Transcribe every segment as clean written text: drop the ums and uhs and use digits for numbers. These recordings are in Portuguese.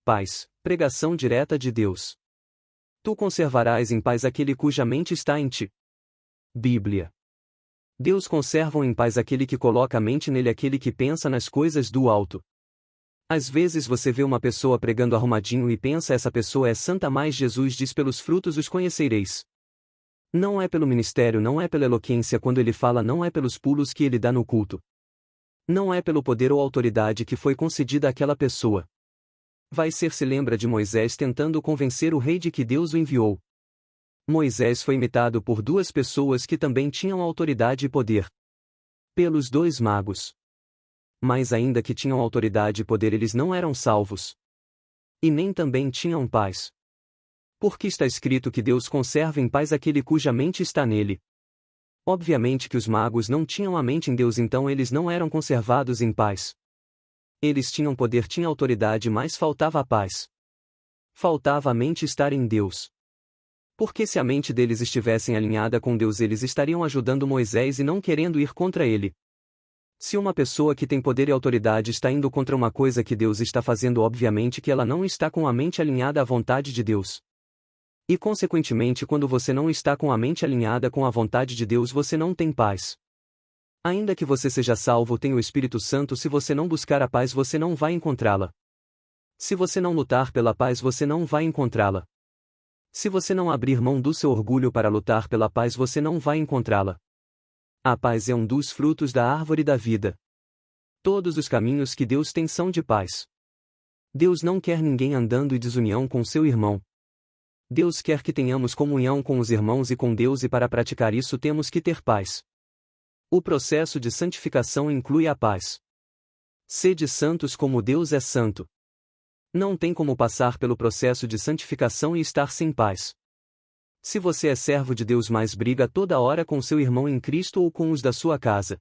Paz, pregação direta de Deus. Tu conservarás em paz aquele cuja mente está em ti. Bíblia. Deus conserva em paz aquele que coloca a mente nele, aquele que pensa nas coisas do alto. Às vezes você vê uma pessoa pregando arrumadinho e pensa essa pessoa é santa, mas Jesus diz pelos frutos os conhecereis. Não é pelo ministério, não é pela eloquência quando ele fala, não é pelos pulos que ele dá no culto. Não é pelo poder ou autoridade que foi concedida àquela pessoa. Vai ser, se lembra de Moisés tentando convencer o rei de que Deus o enviou. Moisés foi imitado por duas pessoas que também tinham autoridade e poder. Pelos dois magos. Mas ainda que tinham autoridade e poder, eles não eram salvos. E nem também tinham paz. Porque está escrito que Deus conserva em paz aquele cuja mente está nele. Obviamente que os magos não tinham a mente em Deus, então eles não eram conservados em paz. Eles tinham poder, tinham autoridade, mas faltava a paz. Faltava a mente estar em Deus. Porque se a mente deles estivesse alinhada com Deus, eles estariam ajudando Moisés e não querendo ir contra ele. Se uma pessoa que tem poder e autoridade está indo contra uma coisa que Deus está fazendo, obviamente que ela não está com a mente alinhada à vontade de Deus. E consequentemente, quando você não está com a mente alinhada com a vontade de Deus, você não tem paz. Ainda que você seja salvo, tenha o Espírito Santo, se você não buscar a paz, você não vai encontrá-la. Se você não lutar pela paz, você não vai encontrá-la. Se você não abrir mão do seu orgulho para lutar pela paz, você não vai encontrá-la. A paz é um dos frutos da árvore da vida. Todos os caminhos que Deus tem são de paz. Deus não quer ninguém andando em desunião com seu irmão. Deus quer que tenhamos comunhão com os irmãos e com Deus, e para praticar isso temos que ter paz. O processo de santificação inclui a paz. Sede santos como Deus é santo. Não tem como passar pelo processo de santificação e estar sem paz. Se você é servo de Deus, mas briga toda hora com seu irmão em Cristo ou com os da sua casa,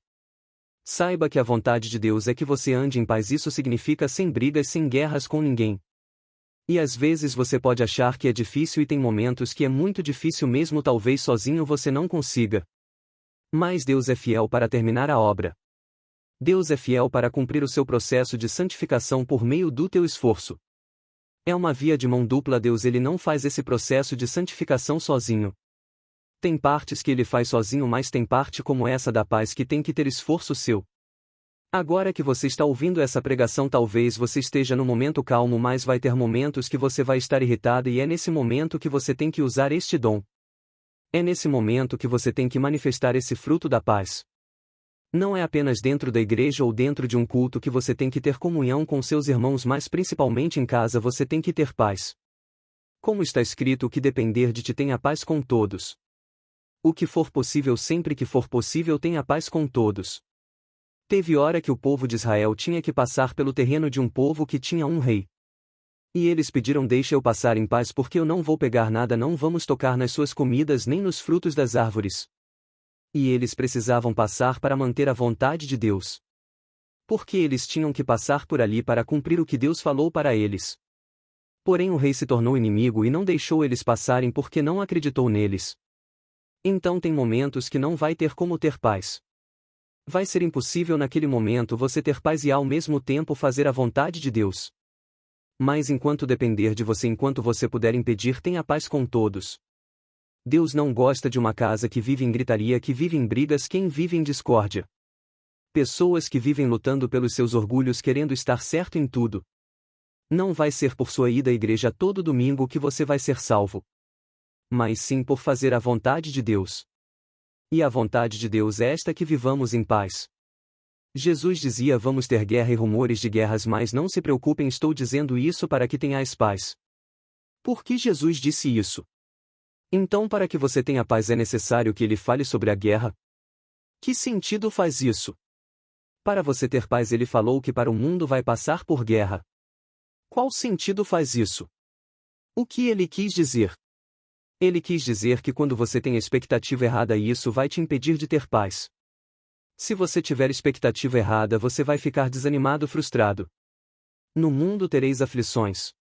saiba que a vontade de Deus é que você ande em paz. Isso significa sem brigas, sem guerras com ninguém. E às vezes você pode achar que é difícil, e tem momentos que é muito difícil mesmo, talvez sozinho você não consiga. Mas Deus é fiel para terminar a obra. Deus é fiel para cumprir o seu processo de santificação por meio do teu esforço. É uma via de mão dupla. Deus ele não faz esse processo de santificação sozinho. Tem partes que ele faz sozinho, mas tem parte como essa da paz que tem que ter esforço seu. Agora que você está ouvindo essa pregação, talvez você esteja no momento calmo, mas vai ter momentos que você vai estar irritado, e é nesse momento que você tem que usar este dom. É nesse momento que você tem que manifestar esse fruto da paz. Não é apenas dentro da igreja ou dentro de um culto que você tem que ter comunhão com seus irmãos, mas principalmente em casa você tem que ter paz. Como está escrito, o que depender de ti tenha paz com todos. O que for possível, sempre que for possível, tenha paz com todos. Teve hora que o povo de Israel tinha que passar pelo terreno de um povo que tinha um rei. E eles pediram: deixa eu passar em paz, porque eu não vou pegar nada, não vamos tocar nas suas comidas nem nos frutos das árvores. E eles precisavam passar para manter a vontade de Deus. Porque eles tinham que passar por ali para cumprir o que Deus falou para eles. Porém o rei se tornou inimigo e não deixou eles passarem porque não acreditou neles. Então tem momentos que não vai ter como ter paz. Vai ser impossível naquele momento você ter paz e ao mesmo tempo fazer a vontade de Deus. Mas enquanto depender de você, enquanto você puder impedir, tenha paz com todos. Deus não gosta de uma casa que vive em gritaria, que vive em brigas, quem vive em discórdia. Pessoas que vivem lutando pelos seus orgulhos, querendo estar certo em tudo. Não vai ser por sua ida à igreja todo domingo que você vai ser salvo. Mas sim por fazer a vontade de Deus. E a vontade de Deus é esta: que vivamos em paz. Jesus dizia: vamos ter guerra e rumores de guerras, mas não se preocupem, estou dizendo isso para que tenhais paz. Por que Jesus disse isso? Então, para que você tenha paz é necessário que ele fale sobre a guerra? Que sentido faz isso? Para você ter paz, ele falou que para o mundo vai passar por guerra. Qual sentido faz isso? O que ele quis dizer? Ele quis dizer que quando você tem a expectativa errada, isso vai te impedir de ter paz. Se você tiver expectativa errada, você vai ficar desanimado, frustrado. No mundo tereis aflições.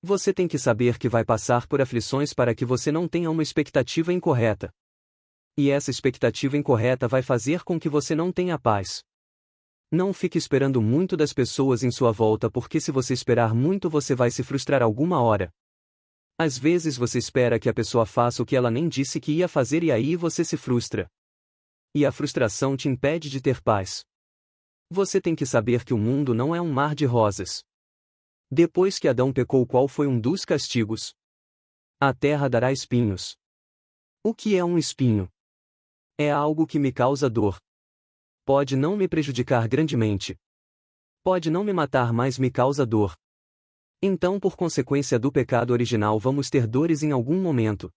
Você tem que saber que vai passar por aflições para que você não tenha uma expectativa incorreta. E essa expectativa incorreta vai fazer com que você não tenha paz. Não fique esperando muito das pessoas em sua volta, porque se você esperar muito você vai se frustrar alguma hora. Às vezes você espera que a pessoa faça o que ela nem disse que ia fazer e aí você se frustra. E a frustração te impede de ter paz. Você tem que saber que o mundo não é um mar de rosas. Depois que Adão pecou, qual foi um dos castigos? A terra dará espinhos. O que é um espinho? É algo que me causa dor. Pode não me prejudicar grandemente. Pode não me matar, mas me causa dor. Então, por consequência do pecado original, vamos ter dores em algum momento.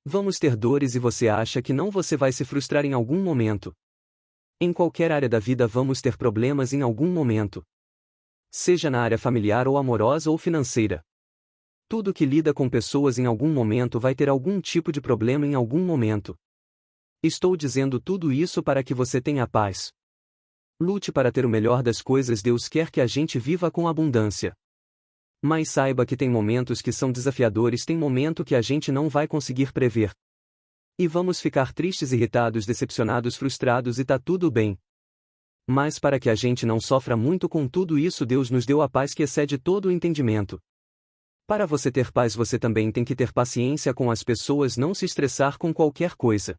Vamos ter dores e você acha que não, você vai se frustrar em algum momento. Em qualquer área da vida vamos ter problemas em algum momento. Seja na área familiar ou amorosa ou financeira. Tudo que lida com pessoas em algum momento vai ter algum tipo de problema em algum momento. Estou dizendo tudo isso para que você tenha paz. Lute para ter o melhor das coisas. Deus quer que a gente viva com abundância. Mas saiba que tem momentos que são desafiadores, tem momento que a gente não vai conseguir prever. E vamos ficar tristes, irritados, decepcionados, frustrados e tá tudo bem. Mas para que a gente não sofra muito com tudo isso, Deus nos deu a paz que excede todo o entendimento. Para você ter paz, você também tem que ter paciência com as pessoas, não se estressar com qualquer coisa.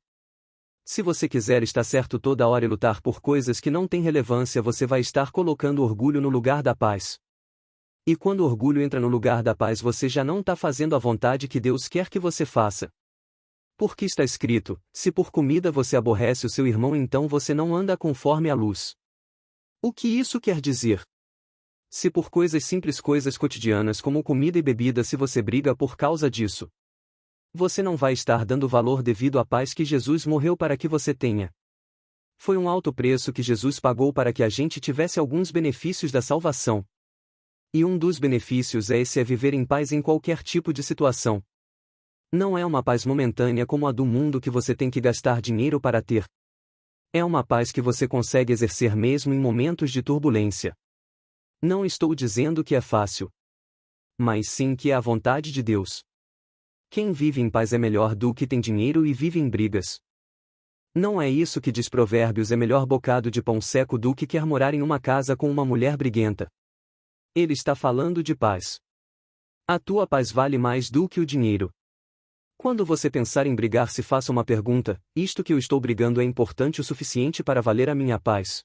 Se você quiser estar certo toda hora e lutar por coisas que não têm relevância, você vai estar colocando orgulho no lugar da paz. E quando o orgulho entra no lugar da paz, você já não está fazendo a vontade que Deus quer que você faça. Porque está escrito: se por comida você aborrece o seu irmão, então você não anda conforme a luz. O que isso quer dizer? Se por coisas simples, coisas cotidianas como comida e bebida, se você briga por causa disso, você não vai estar dando valor devido à paz que Jesus morreu para que você tenha. Foi um alto preço que Jesus pagou para que a gente tivesse alguns benefícios da salvação. E um dos benefícios é esse: é viver em paz em qualquer tipo de situação. Não é uma paz momentânea como a do mundo que você tem que gastar dinheiro para ter. É uma paz que você consegue exercer mesmo em momentos de turbulência. Não estou dizendo que é fácil, mas sim que é a vontade de Deus. Quem vive em paz é melhor do que tem dinheiro e vive em brigas. Não é isso que diz Provérbios: é melhor bocado de pão seco do que quer morar em uma casa com uma mulher briguenta. Ele está falando de paz. A tua paz vale mais do que o dinheiro. Quando você pensar em brigar, se faça uma pergunta: isto que eu estou brigando é importante o suficiente para valer a minha paz?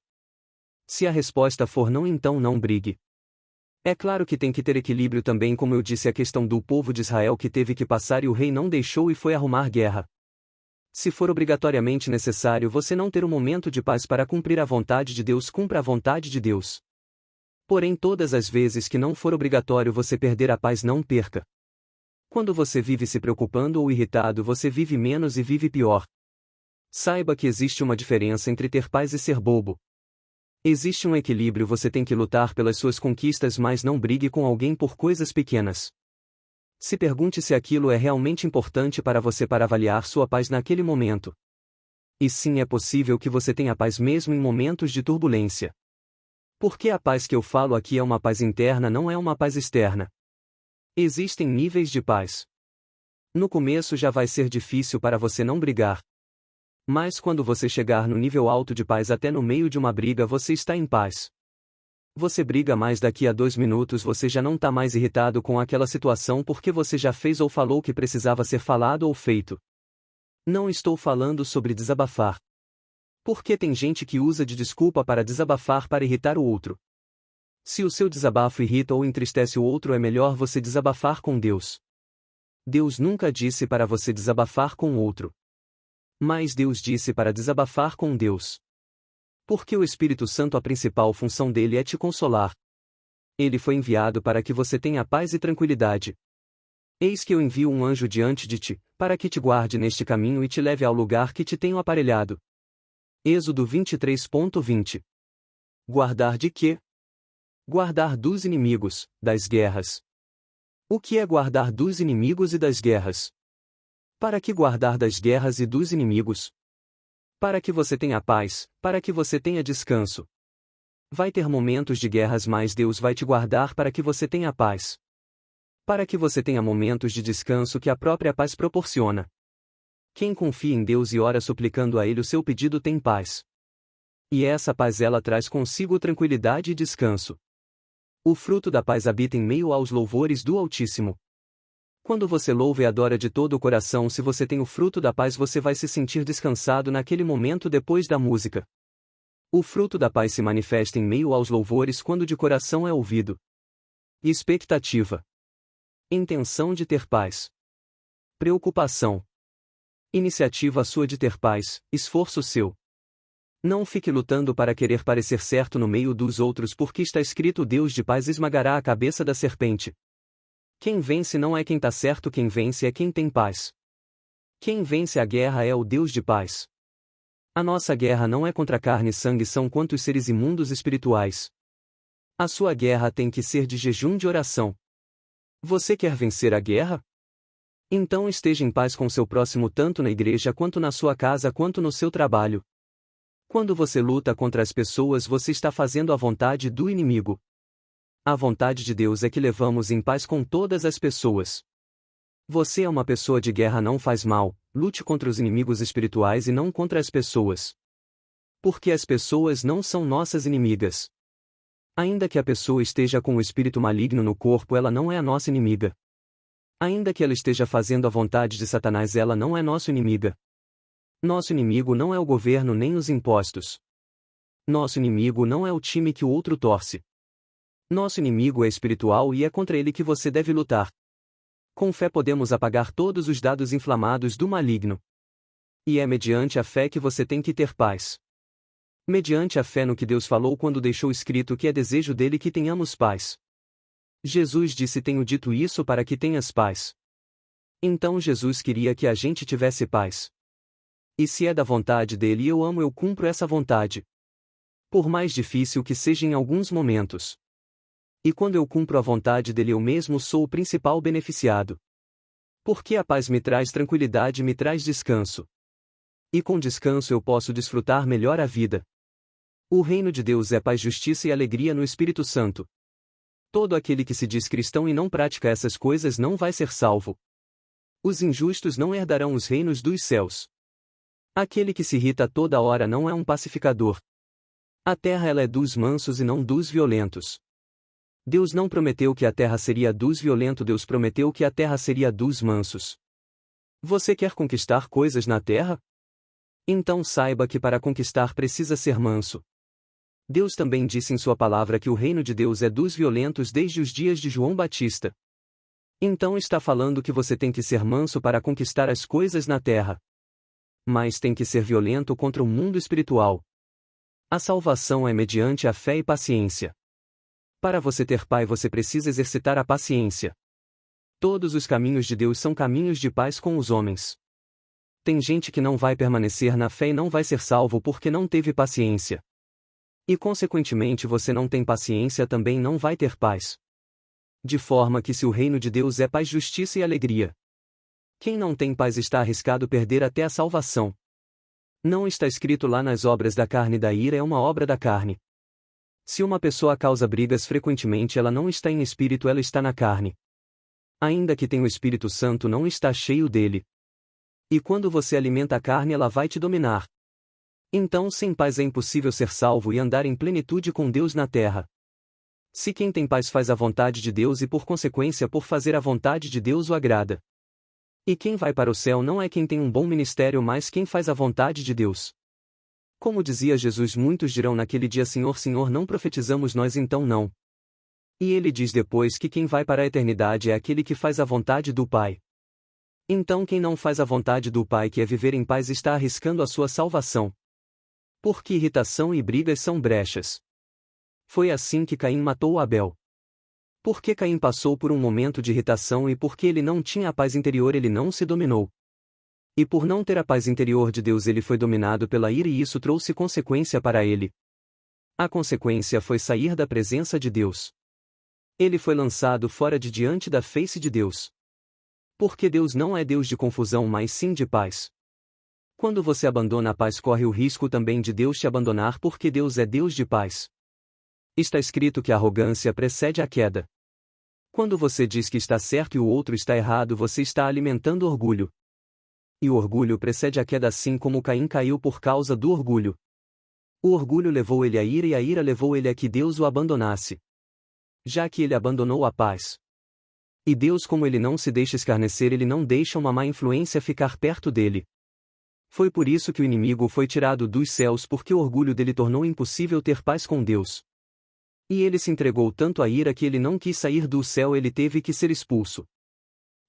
Se a resposta for não, então não brigue. É claro que tem que ter equilíbrio também, como eu disse, a questão do povo de Israel que teve que passar e o rei não deixou e foi arrumar guerra. Se for obrigatoriamente necessário você não ter um momento de paz para cumprir a vontade de Deus, cumpra a vontade de Deus. Porém, todas as vezes que não for obrigatório você perder a paz, não perca. Quando você vive se preocupando ou irritado, você vive menos e vive pior. Saiba que existe uma diferença entre ter paz e ser bobo. Existe um equilíbrio, você tem que lutar pelas suas conquistas, mas não brigue com alguém por coisas pequenas. Se pergunte se aquilo é realmente importante para você para avaliar sua paz naquele momento. E sim, é possível que você tenha paz mesmo em momentos de turbulência. Porque a paz que eu falo aqui é uma paz interna, não é uma paz externa. Existem níveis de paz. No começo já vai ser difícil para você não brigar. Mas quando você chegar no nível alto de paz, até no meio de uma briga você está em paz. Você briga, mas daqui a 2 minutos você já não está mais irritado com aquela situação porque você já fez ou falou o que precisava ser falado ou feito. Não estou falando sobre desabafar. Porque tem gente que usa de desculpa para desabafar para irritar o outro. Se o seu desabafo irrita ou entristece o outro, é melhor você desabafar com Deus. Deus nunca disse para você desabafar com o outro. Mas Deus disse para desabafar com Deus. Porque o Espírito Santo, a principal função dele é te consolar. Ele foi enviado para que você tenha paz e tranquilidade. Eis que eu envio um anjo diante de ti, para que te guarde neste caminho e te leve ao lugar que te tenho aparelhado. Êxodo 23:20. Guardar de quê? Guardar dos inimigos, das guerras. O que é guardar dos inimigos e das guerras? Para que guardar das guerras e dos inimigos? Para que você tenha paz, para que você tenha descanso. Vai ter momentos de guerras, mas Deus vai te guardar para que você tenha paz. Para que você tenha momentos de descanso que a própria paz proporciona. Quem confia em Deus e ora suplicando a Ele o seu pedido tem paz. E essa paz ela traz consigo tranquilidade e descanso. O fruto da paz habita em meio aos louvores do Altíssimo. Quando você louva e adora de todo o coração, se você tem o fruto da paz, você vai se sentir descansado naquele momento depois da música. O fruto da paz se manifesta em meio aos louvores quando de coração é ouvido. Expectativa. Intenção de ter paz. Preocupação. Iniciativa sua de ter paz, esforço seu. Não fique lutando para querer parecer certo no meio dos outros, porque está escrito: Deus de paz esmagará a cabeça da serpente. Quem vence não é quem está certo, quem vence é quem tem paz. Quem vence a guerra é o Deus de paz. A nossa guerra não é contra carne e sangue, são contra os seres imundos espirituais. A sua guerra tem que ser de jejum de oração. Você quer vencer a guerra? Então esteja em paz com seu próximo, tanto na igreja quanto na sua casa quanto no seu trabalho. Quando você luta contra as pessoas, você está fazendo a vontade do inimigo. A vontade de Deus é que levamos em paz com todas as pessoas. Você é uma pessoa de guerra, não faz mal, lute contra os inimigos espirituais e não contra as pessoas. Porque as pessoas não são nossas inimigas. Ainda que a pessoa esteja com o espírito maligno no corpo, ela não é a nossa inimiga. Ainda que ela esteja fazendo a vontade de Satanás, ela não é nossa inimiga. Nosso inimigo não é o governo nem os impostos. Nosso inimigo não é o time que o outro torce. Nosso inimigo é espiritual e é contra ele que você deve lutar. Com fé podemos apagar todos os dados inflamados do maligno. E é mediante a fé que você tem que ter paz. Mediante a fé no que Deus falou quando deixou escrito que é desejo dele que tenhamos paz. Jesus disse: tenho dito isso para que tenhas paz. Então Jesus queria que a gente tivesse paz. E se é da vontade dele e eu amo, eu cumpro essa vontade. Por mais difícil que seja em alguns momentos. E quando eu cumpro a vontade dele, eu mesmo sou o principal beneficiado. Porque a paz me traz tranquilidade e me traz descanso. E com descanso eu posso desfrutar melhor a vida. O reino de Deus é paz, justiça e alegria no Espírito Santo. Todo aquele que se diz cristão e não pratica essas coisas não vai ser salvo. Os injustos não herdarão os reinos dos céus. Aquele que se irrita toda hora não é um pacificador. A terra ela é dos mansos e não dos violentos. Deus não prometeu que a terra seria dos violentos, Deus prometeu que a terra seria dos mansos. Você quer conquistar coisas na terra? Então saiba que para conquistar precisa ser manso. Deus também disse em sua palavra que o reino de Deus é dos violentos desde os dias de João Batista. Então está falando que você tem que ser manso para conquistar as coisas na terra. Mas tem que ser violento contra o mundo espiritual. A salvação é mediante a fé e paciência. Para você ter paz, você precisa exercitar a paciência. Todos os caminhos de Deus são caminhos de paz com os homens. Tem gente que não vai permanecer na fé e não vai ser salvo porque não teve paciência. E consequentemente você não tem paciência, também não vai ter paz. De forma que se o reino de Deus é paz, justiça e alegria, quem não tem paz está arriscado perder até a salvação. Não está escrito lá nas obras da carne, da ira é uma obra da carne. Se uma pessoa causa brigas frequentemente, ela não está em espírito, ela está na carne. Ainda que tenha o Espírito Santo, não está cheio dele. E quando você alimenta a carne, ela vai te dominar. Então sem paz é impossível ser salvo e andar em plenitude com Deus na terra. Se quem tem paz faz a vontade de Deus e por consequência por fazer a vontade de Deus o agrada. E quem vai para o céu não é quem tem um bom ministério, mas quem faz a vontade de Deus. Como dizia Jesus, muitos dirão naquele dia: Senhor, Senhor, não profetizamos nós? Então não. E ele diz depois que quem vai para a eternidade é aquele que faz a vontade do Pai. Então quem não faz a vontade do Pai, que é viver em paz, está arriscando a sua salvação. Porque irritação e brigas são brechas. Foi assim que Caim matou Abel. Porque Caim passou por um momento de irritação e porque ele não tinha a paz interior, ele não se dominou. E por não ter a paz interior de Deus, ele foi dominado pela ira e isso trouxe consequência para ele. A consequência foi sair da presença de Deus. Ele foi lançado fora de diante da face de Deus. Porque Deus não é Deus de confusão, mas sim de paz. Quando você abandona a paz, corre o risco também de Deus te abandonar, porque Deus é Deus de paz. Está escrito que a arrogância precede a queda. Quando você diz que está certo e o outro está errado, você está alimentando orgulho. E o orgulho precede a queda, assim como Caim caiu por causa do orgulho. O orgulho levou ele à ira e a ira levou ele a que Deus o abandonasse. Já que ele abandonou a paz. E Deus, como ele não se deixa escarnecer, ele não deixa uma má influência ficar perto dele. Foi por isso que o inimigo foi tirado dos céus, porque o orgulho dele tornou impossível ter paz com Deus. E ele se entregou tanto à ira que ele não quis sair do céu, ele teve que ser expulso.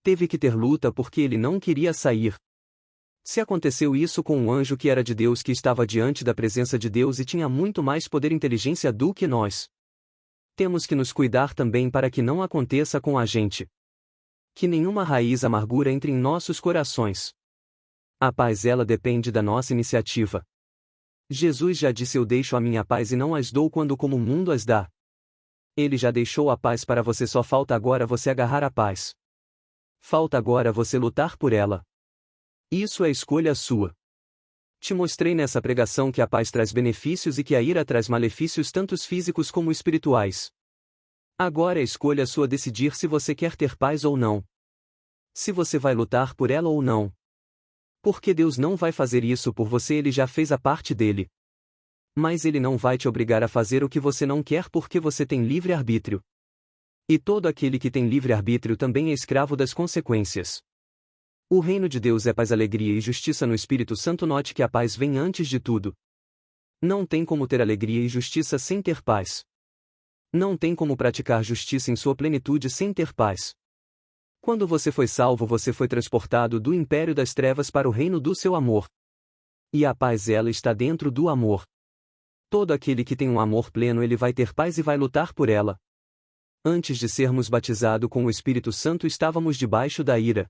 Teve que ter luta porque ele não queria sair. Se aconteceu isso com um anjo que era de Deus, que estava diante da presença de Deus e tinha muito mais poder e inteligência do que nós, temos que nos cuidar também para que não aconteça com a gente. Que nenhuma raiz amargura entre em nossos corações. A paz, ela depende da nossa iniciativa. Jesus já disse: eu deixo a minha paz e não as dou quando como o mundo as dá. Ele já deixou a paz para você, só falta agora você agarrar a paz. Falta agora você lutar por ela. Isso é escolha sua. Te mostrei nessa pregação que a paz traz benefícios e que a ira traz malefícios tanto físicos como espirituais. Agora é escolha sua decidir se você quer ter paz ou não. Se você vai lutar por ela ou não. Porque Deus não vai fazer isso por você, ele já fez a parte dele. Mas ele não vai te obrigar a fazer o que você não quer, porque você tem livre-arbítrio. E todo aquele que tem livre-arbítrio também é escravo das consequências. O reino de Deus é paz, alegria e justiça no Espírito Santo. Note que a paz vem antes de tudo. Não tem como ter alegria e justiça sem ter paz. Não tem como praticar justiça em sua plenitude sem ter paz. Quando você foi salvo, você foi transportado do império das trevas para o reino do seu amor. E a paz, ela está dentro do amor. Todo aquele que tem um amor pleno, ele vai ter paz e vai lutar por ela. Antes de sermos batizados com o Espírito Santo, estávamos debaixo da ira.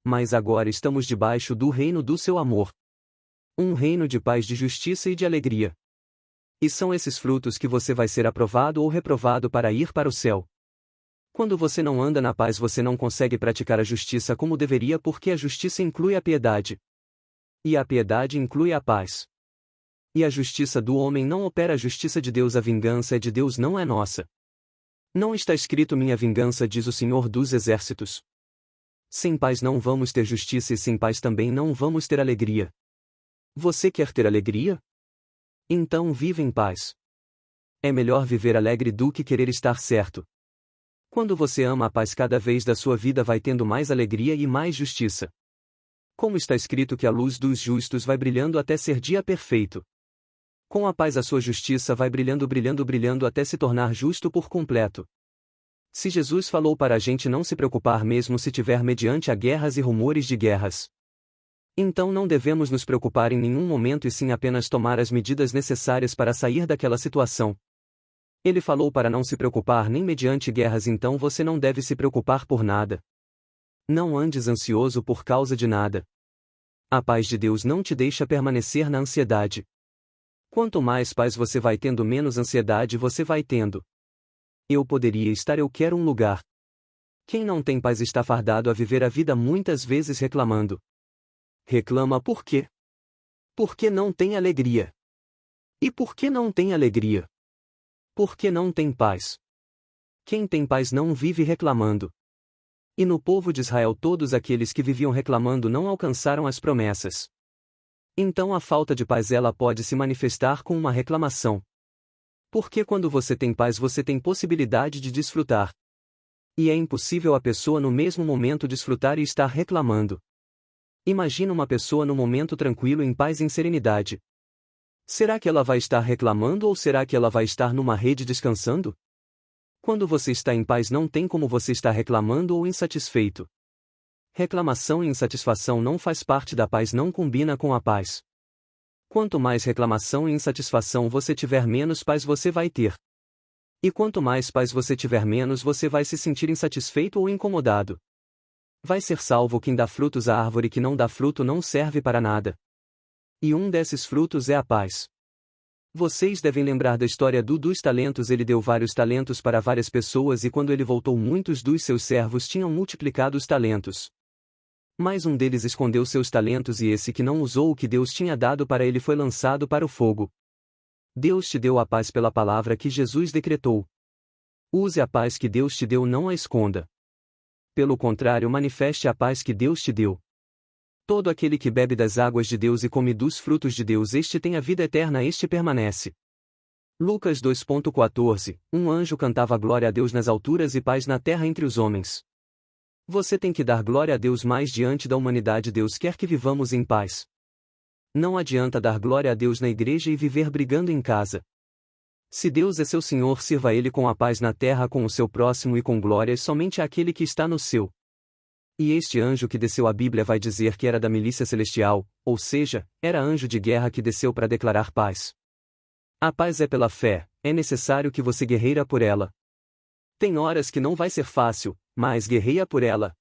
Mas agora estamos debaixo do reino do seu amor. Um reino de paz, de justiça e de alegria. E são esses frutos que você vai ser aprovado ou reprovado para ir para o céu. Quando você não anda na paz, você não consegue praticar a justiça como deveria, porque a justiça inclui a piedade. E a piedade inclui a paz. E a justiça do homem não opera a justiça de Deus, a vingança é de Deus, não é nossa. Não está escrito: minha vingança, diz o Senhor dos Exércitos. Sem paz não vamos ter justiça e sem paz também não vamos ter alegria. Você quer ter alegria? Então viva em paz. É melhor viver alegre do que querer estar certo. Quando você ama a paz, cada vez da sua vida vai tendo mais alegria e mais justiça. Como está escrito que a luz dos justos vai brilhando até ser dia perfeito. Com a paz a sua justiça vai brilhando, brilhando, brilhando até se tornar justo por completo. Se Jesus falou para a gente não se preocupar mesmo se tiver mediante a guerras e rumores de guerras, então não devemos nos preocupar em nenhum momento e sim apenas tomar as medidas necessárias para sair daquela situação. Ele falou para não se preocupar nem mediante guerras, então você não deve se preocupar por nada. Não andes ansioso por causa de nada. A paz de Deus não te deixa permanecer na ansiedade. Quanto mais paz você vai tendo, menos ansiedade você vai tendo. Eu poderia estar, eu quero um lugar. Quem não tem paz está fardado a viver a vida muitas vezes reclamando. Reclama por quê? Porque não tem alegria. E por que não tem alegria? Porque não tem paz. Quem tem paz não vive reclamando. E no povo de Israel, todos aqueles que viviam reclamando não alcançaram as promessas. Então a falta de paz, ela pode se manifestar com uma reclamação. Porque quando você tem paz, você tem possibilidade de desfrutar. E é impossível a pessoa no mesmo momento desfrutar e estar reclamando. Imagina uma pessoa no momento tranquilo, em paz, em serenidade. Será que ela vai estar reclamando ou será que ela vai estar numa rede descansando? Quando você está em paz, não tem como você estar reclamando ou insatisfeito. Reclamação e insatisfação não faz parte da paz, não combina com a paz. Quanto mais reclamação e insatisfação você tiver, menos paz você vai ter. E quanto mais paz você tiver, menos você vai se sentir insatisfeito ou incomodado. Vai ser salvo quem dá frutos, a árvore que não dá fruto não serve para nada. E um desses frutos é a paz. Vocês devem lembrar da história dos talentos. Ele deu vários talentos para várias pessoas e quando ele voltou, muitos dos seus servos tinham multiplicado os talentos. Mas um deles escondeu seus talentos e esse que não usou o que Deus tinha dado para ele foi lançado para o fogo. Deus te deu a paz pela palavra que Jesus decretou. Use a paz que Deus te deu, não a esconda. Pelo contrário, manifeste a paz que Deus te deu. Todo aquele que bebe das águas de Deus e come dos frutos de Deus, este tem a vida eterna, este permanece. Lucas 2,14 Um anjo cantava glória a Deus nas alturas e paz na terra entre os homens. Você tem que dar glória a Deus mais diante da humanidade. Deus quer que vivamos em paz. Não adianta dar glória a Deus na igreja e viver brigando em casa. Se Deus é seu Senhor, sirva a Ele com a paz na terra, com o seu próximo e com glória somente àquele que está no céu. E este anjo que desceu, a Bíblia vai dizer que era da milícia celestial, ou seja, era anjo de guerra que desceu para declarar paz. A paz é pela fé, é necessário que você guerreira por ela. Tem horas que não vai ser fácil, mas guerreia por ela.